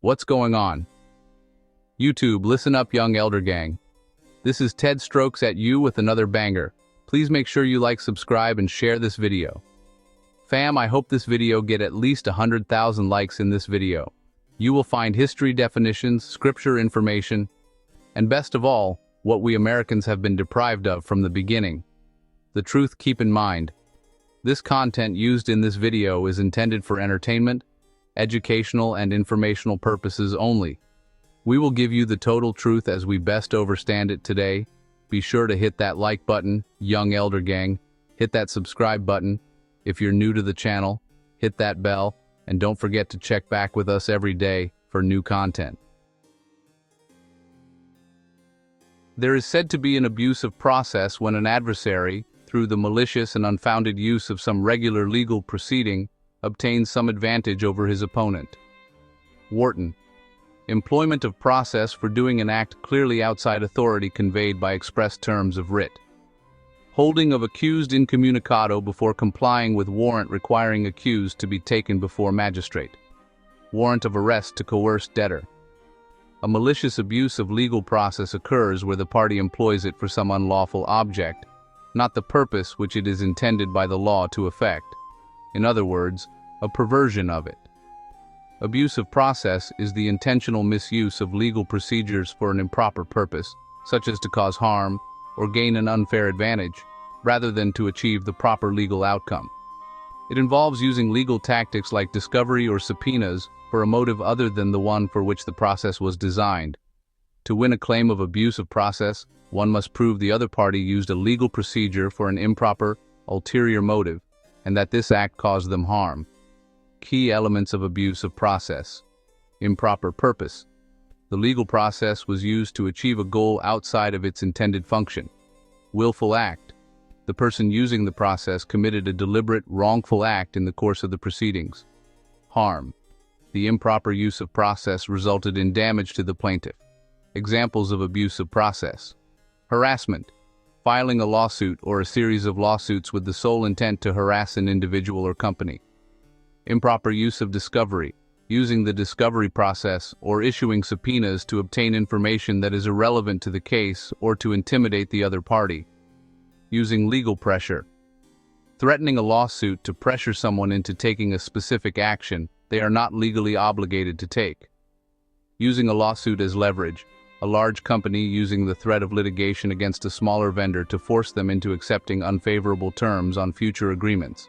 What's going on? YouTube, listen up, young elder gang. This is Ted Strokes at you with another banger. Please make sure you like, subscribe, and share this video. Fam, I hope this video get at least 100,000 likes in this video. You will find history definitions, scripture information, and best of all, what we Americans have been deprived of from the beginning. The truth, keep in mind. This content used in this video is intended for entertainment, educational, and informational purposes only. We will give you the total truth as we best understand it today. Be sure to hit that like button, young elder gang. Hit that subscribe button. If you're new to the channel, hit that bell, and don't forget to check back with us every day for new content. There is said to be an abuse of process when an adversary, through the malicious and unfounded use of some regular legal proceeding, obtains some advantage over his opponent. Wharton. Employment of process for doing an act clearly outside authority conveyed by express terms of writ. Holding of accused incommunicado before complying with warrant requiring accused to be taken before magistrate. Warrant of arrest to coerce debtor. A malicious abuse of legal process occurs where the party employs it for some unlawful object, not the purpose which it is intended by the law to effect. In other words, a perversion of it. Abuse of process is the intentional misuse of legal procedures for an improper purpose, such as to cause harm or gain an unfair advantage, rather than to achieve the proper legal outcome. It involves using legal tactics like discovery or subpoenas for a motive other than the one for which the process was designed. To win a claim of abuse of process, one must prove the other party used a legal procedure for an improper, ulterior motive, and that this act caused them harm. Key elements of abuse of process. Improper purpose. The legal process was used to achieve a goal outside of its intended function. Willful act. The person using the process committed a deliberate, wrongful act in the course of the proceedings. Harm. The improper use of process resulted in damage to the plaintiff. Examples of abuse of process. Harassment. Filing a lawsuit or a series of lawsuits with the sole intent to harass an individual or company. Improper use of discovery. Using the discovery process or issuing subpoenas to obtain information that is irrelevant to the case or to intimidate the other party. Using legal pressure. Threatening a lawsuit to pressure someone into taking a specific action they are not legally obligated to take. Using a lawsuit as leverage. A large company using the threat of litigation against a smaller vendor to force them into accepting unfavorable terms on future agreements.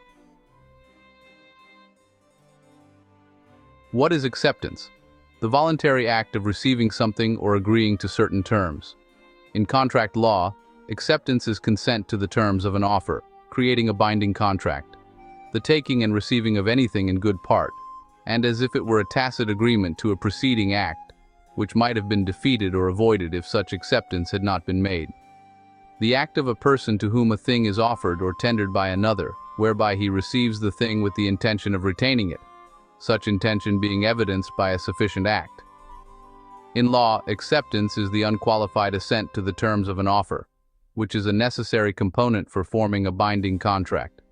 What is acceptance? The voluntary act of receiving something or agreeing to certain terms. In contract law, acceptance is consent to the terms of an offer, creating a binding contract. The taking and receiving of anything in good part, and as if it were a tacit agreement to a preceding act, which might have been defeated or avoided if such acceptance had not been made. The act of a person to whom a thing is offered or tendered by another, whereby he receives the thing with the intention of retaining it, such intention being evidenced by a sufficient act. In law, acceptance is the unqualified assent to the terms of an offer, which is a necessary component for forming a binding contract.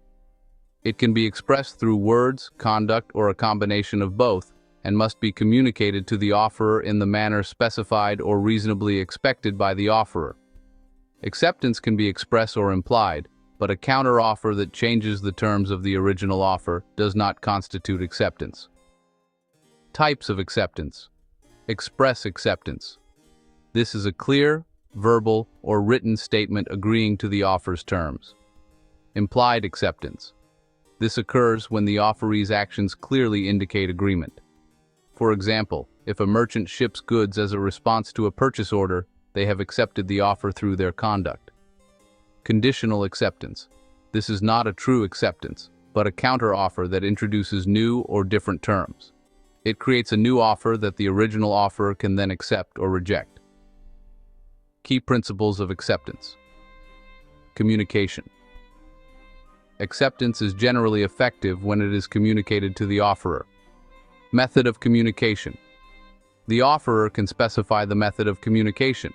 It can be expressed through words, conduct, or a combination of both, and must be communicated to the offerer in the manner specified or reasonably expected by the offerer. Acceptance can be express or implied, but a counter-offer that changes the terms of the original offer does not constitute acceptance. Types of acceptance. Express acceptance. This is a clear, verbal, or written statement agreeing to the offer's terms. Implied acceptance. This occurs when the offeree's actions clearly indicate agreement. For example, if a merchant ships goods as a response to a purchase order, they have accepted the offer through their conduct. Conditional acceptance. This is not a true acceptance, but a counter-offer that introduces new or different terms. It creates a new offer that the original offerer can then accept or reject. Key principles of acceptance. Communication. Acceptance is generally effective when it is communicated to the offerer. Method of communication. The offerer can specify the method of communication.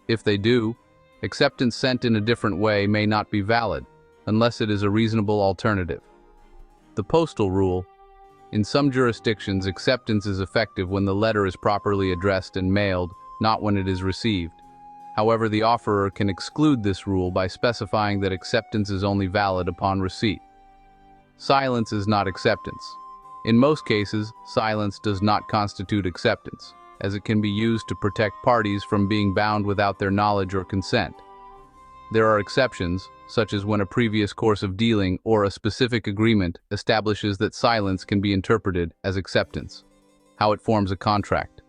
If they do, acceptance sent in a different way may not be valid, unless it is a reasonable alternative. The postal rule. In some jurisdictions, acceptance is effective when the letter is properly addressed and mailed, not when it is received. However, the offerer can exclude this rule by specifying that acceptance is only valid upon receipt. Silence is not acceptance. In most cases, silence does not constitute acceptance, as it can be used to protect parties from being bound without their knowledge or consent. There are exceptions, such as when a previous course of dealing or a specific agreement establishes that silence can be interpreted as acceptance. How it forms a contract.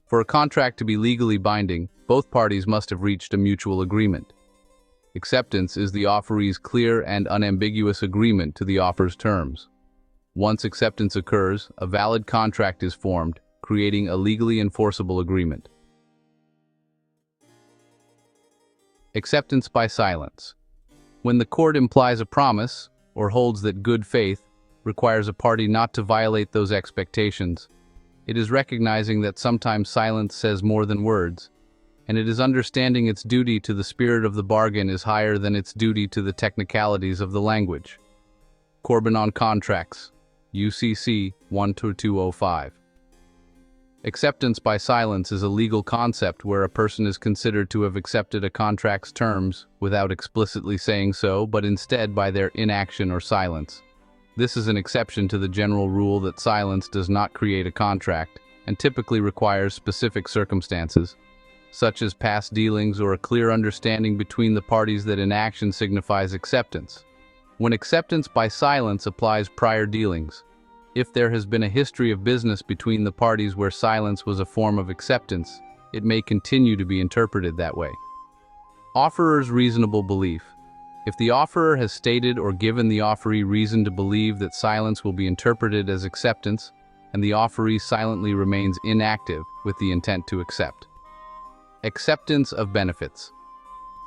For a contract to be legally binding, both parties must have reached a mutual agreement. Acceptance is the offeree's clear and unambiguous agreement to the offer's terms. Once acceptance occurs, a valid contract is formed, creating a legally enforceable agreement. Acceptance by silence. When the court implies a promise, or holds that good faith requires a party not to violate those expectations, it is recognizing that sometimes silence says more than words, and it is understanding its duty to the spirit of the bargain is higher than its duty to the technicalities of the language. Corbin on Contracts, UCC 12205. Acceptance by silence is a legal concept where a person is considered to have accepted a contract's terms without explicitly saying so, but instead by their inaction or silence. This is an exception to the general rule that silence does not create a contract and typically requires specific circumstances, such as past dealings or a clear understanding between the parties that inaction signifies acceptance. When acceptance by silence applies prior dealings, if there has been a history of business between the parties where silence was a form of acceptance, it may continue to be interpreted that way. Offerer's reasonable belief. If the offerer has stated or given the offeree reason to believe that silence will be interpreted as acceptance, and the offeree silently remains inactive with the intent to accept. Acceptance of benefits.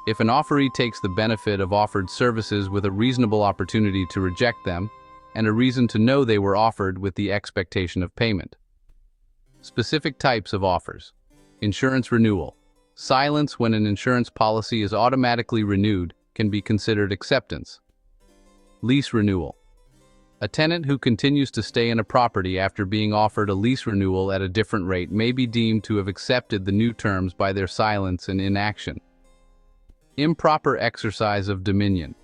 If an offeree takes the benefit of offered services with a reasonable opportunity to reject them, and a reason to know they were offered with the expectation of payment. Specific types of offers. Insurance renewal. Silence when an insurance policy is automatically renewed can be considered acceptance. Lease renewal. A tenant who continues to stay in a property after being offered a lease renewal at a different rate may be deemed to have accepted the new terms by their silence and inaction. Improper exercise of dominion.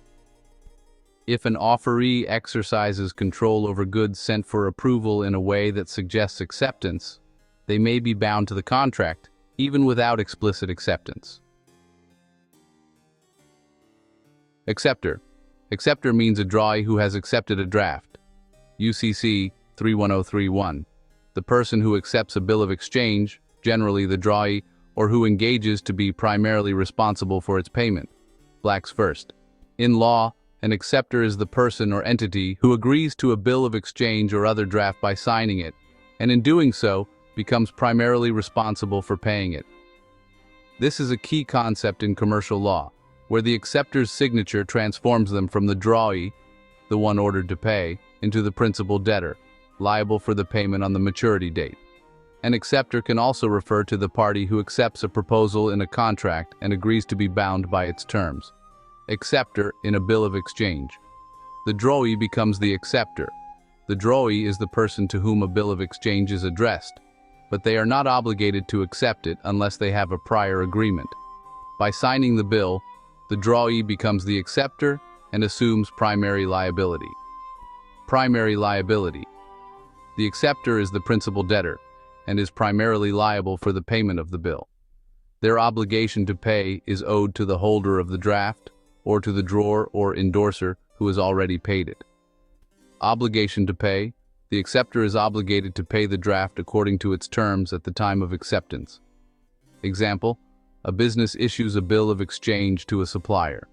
If an offeree exercises control over goods sent for approval in a way that suggests acceptance, they may be bound to the contract, even without explicit acceptance. Acceptor. Acceptor means a drawee who has accepted a draft. UCC 31031. The person who accepts a bill of exchange, generally the drawee, or who engages to be primarily responsible for its payment. Blacks first. In law, an acceptor is the person or entity who agrees to a bill of exchange or other draft by signing it, and in doing so, becomes primarily responsible for paying it. This is a key concept in commercial law, where the acceptor's signature transforms them from the drawee, the one ordered to pay, into the principal debtor, liable for the payment on the maturity date. An acceptor can also refer to the party who accepts a proposal in a contract and agrees to be bound by its terms. Acceptor in a bill of exchange. The drawee becomes the acceptor. The drawee is the person to whom a bill of exchange is addressed, but they are not obligated to accept it unless they have a prior agreement. By signing the bill, the drawee becomes the acceptor and assumes primary liability. Primary liability. The acceptor is the principal debtor and is primarily liable for the payment of the bill. Their obligation to pay is owed to the holder of the draft, or to the drawer or endorser who has already paid it. Obligation to pay. The acceptor is obligated to pay the draft according to its terms at the time of acceptance. Example, a business issues a bill of exchange to a supplier.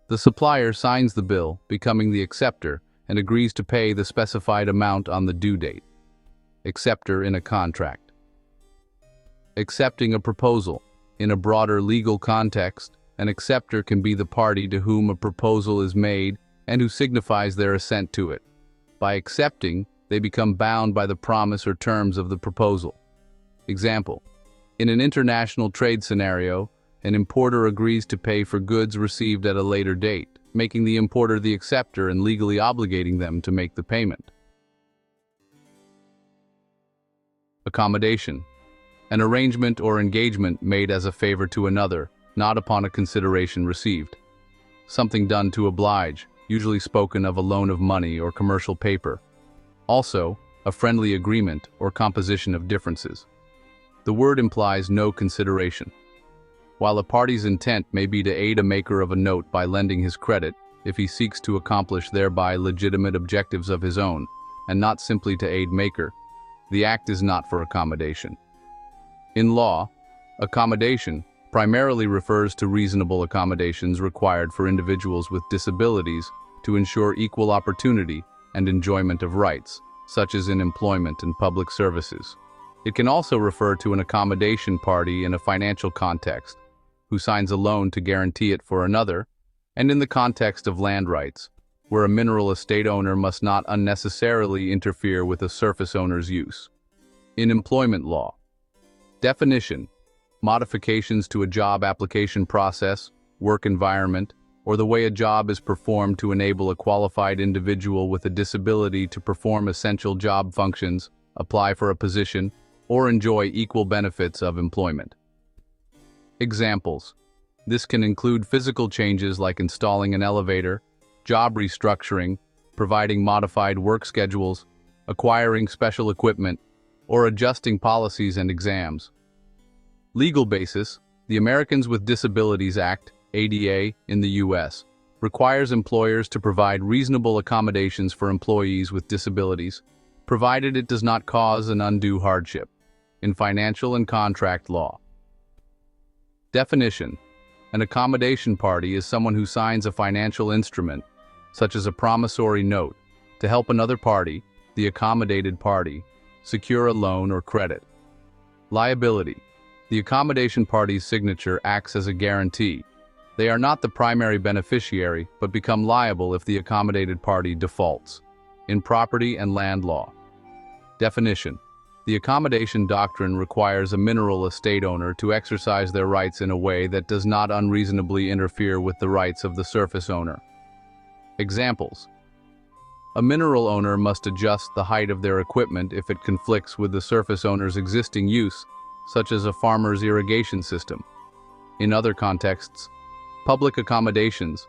The supplier signs the bill, becoming the acceptor, and agrees to pay the specified amount on the due date. Acceptor in a contract. Accepting a proposal. In a broader legal context, an acceptor can be the party to whom a proposal is made and who signifies their assent to it. By accepting, they become bound by the promise or terms of the proposal. Example, in an international trade scenario, an importer agrees to pay for goods received at a later date, making the importer the acceptor and legally obligating them to make the payment. Accommodation. An arrangement or engagement made as a favor to another, not upon a consideration received. Something done to oblige, usually spoken of a loan of money or commercial paper. Also, a friendly agreement or composition of differences. The word implies no consideration. While a party's intent may be to aid a maker of a note by lending his credit, if he seeks to accomplish thereby legitimate objectives of his own, and not simply to aid maker, the act is not for accommodation. In law, accommodation primarily refers to reasonable accommodations required for individuals with disabilities to ensure equal opportunity and enjoyment of rights, such as in employment and public services. It can also refer to an accommodation party in a financial context, who signs a loan to guarantee it for another, and in the context of land rights, where a mineral estate owner must not unnecessarily interfere with a surface owner's use. In employment law, definition: modifications to a job application process, work environment, or the way a job is performed to enable a qualified individual with a disability to perform essential job functions, apply for a position, or enjoy equal benefits of employment. Examples: this can include physical changes like installing an elevator, job restructuring, providing modified work schedules, acquiring special equipment, or adjusting policies and exams. Legal basis: the Americans with Disabilities Act, ADA, in the U.S., requires employers to provide reasonable accommodations for employees with disabilities, provided it does not cause an undue hardship. In financial and contract law. Definition: an accommodation party is someone who signs a financial instrument, such as a promissory note, to help another party, the accommodated party, secure a loan or credit. Liability: the accommodation party's signature acts as a guarantee. They are not the primary beneficiary, but become liable if the accommodated party defaults. In property and land law. Definition: the accommodation doctrine requires a mineral estate owner to exercise their rights in a way that does not unreasonably interfere with the rights of the surface owner. Examples: a mineral owner must adjust the height of their equipment if it conflicts with the surface owner's existing use, such as a farmer's irrigation system. In other contexts, public accommodations.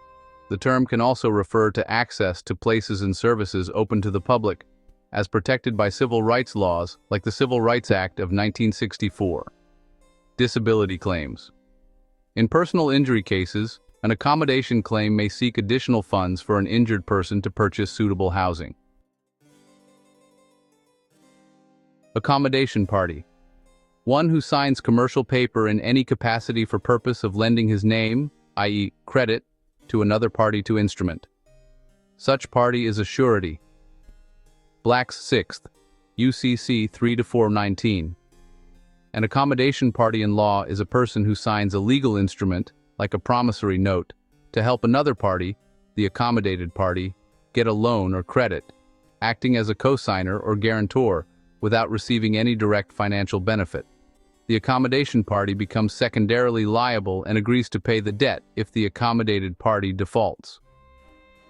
The term can also refer to access to places and services open to the public, as protected by civil rights laws like the Civil Rights Act of 1964. Disability claims. In personal injury cases, an accommodation claim may seek additional funds for an injured person to purchase suitable housing. Accommodation party. One who signs commercial paper in any capacity for purpose of lending his name, i.e., credit, to another party to instrument. Such party is a surety. Black's 6th, UCC 3-419. An accommodation party in law is a person who signs a legal instrument, like a promissory note, to help another party, the accommodated party, get a loan or credit, acting as a cosigner or guarantor without receiving any direct financial benefit. The accommodation party becomes secondarily liable and agrees to pay the debt if the accommodated party defaults.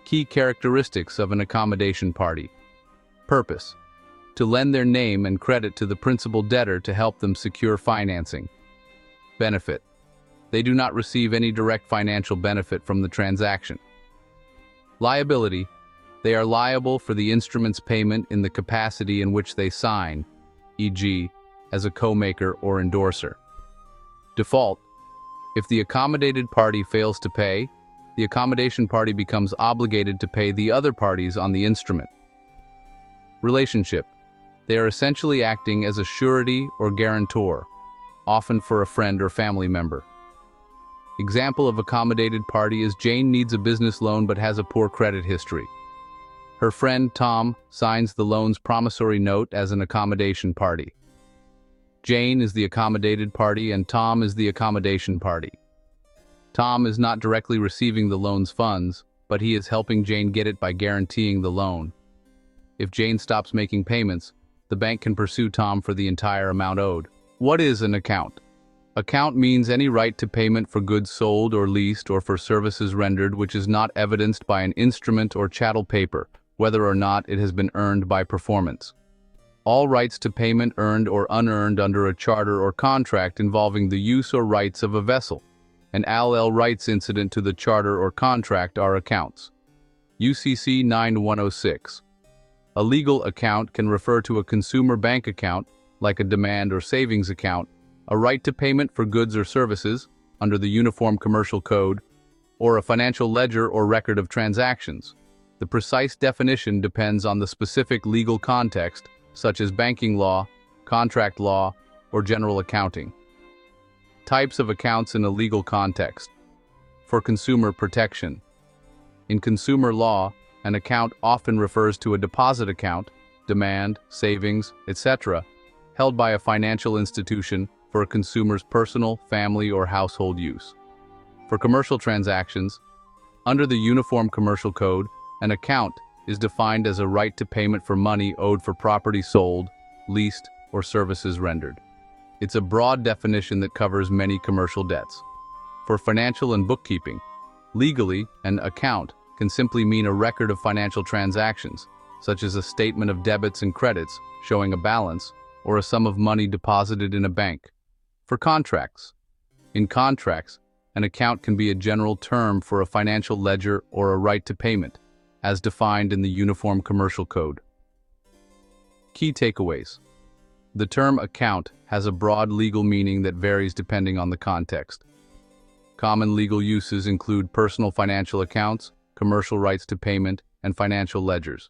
Key characteristics of an accommodation party. Purpose: to lend their name and credit to the principal debtor to help them secure financing. Benefit: they do not receive any direct financial benefit from the transaction. Liability: they are liable for the instrument's payment in the capacity in which they sign, e.g., as a co-maker or endorser. Default: if the accommodated party fails to pay, the accommodation party becomes obligated to pay the other parties on the instrument. Relationship: they are essentially acting as a surety or guarantor, often for a friend or family member. Example of accommodated party is Jane needs a business loan but has a poor credit history. Her friend Tom signs the loan's promissory note as an accommodation party. Jane is the accommodated party and Tom is the accommodation party. Tom is not directly receiving the loan's funds, but he is helping Jane get it by guaranteeing the loan. If Jane stops making payments, the bank can pursue Tom for the entire amount owed. What is an account? Account means any right to payment for goods sold or leased or for services rendered which is not evidenced by an instrument or chattel paper, whether or not it has been earned by performance. All rights to payment earned or unearned under a charter or contract involving the use or rights of a vessel. An all rights incident to the charter or contract are accounts. UCC 9106. A legal account can refer to a consumer bank account, like a demand or savings account, a right to payment for goods or services, under the Uniform Commercial Code, or a financial ledger or record of transactions. The precise definition depends on the specific legal context, such as banking law, contract law, or general accounting. Types of accounts in a legal context. For consumer protection. In consumer law, an account often refers to a deposit account, demand, savings, etc., held by a financial institution for a consumer's personal, family, or household use. For commercial transactions, under the Uniform Commercial Code, an account is defined as a right to payment for money owed for property sold, leased, or services rendered. It's a broad definition that covers many commercial debts. For financial and bookkeeping, legally, an account can simply mean a record of financial transactions, such as a statement of debits and credits showing a balance, or a sum of money deposited in a bank. For contracts, in contracts, an account can be a general term for a financial ledger or a right to payment, as defined in the Uniform Commercial Code. Key takeaways. The term account has a broad legal meaning that varies depending on the context. Common legal uses include personal financial accounts, commercial rights to payment, and financial ledgers.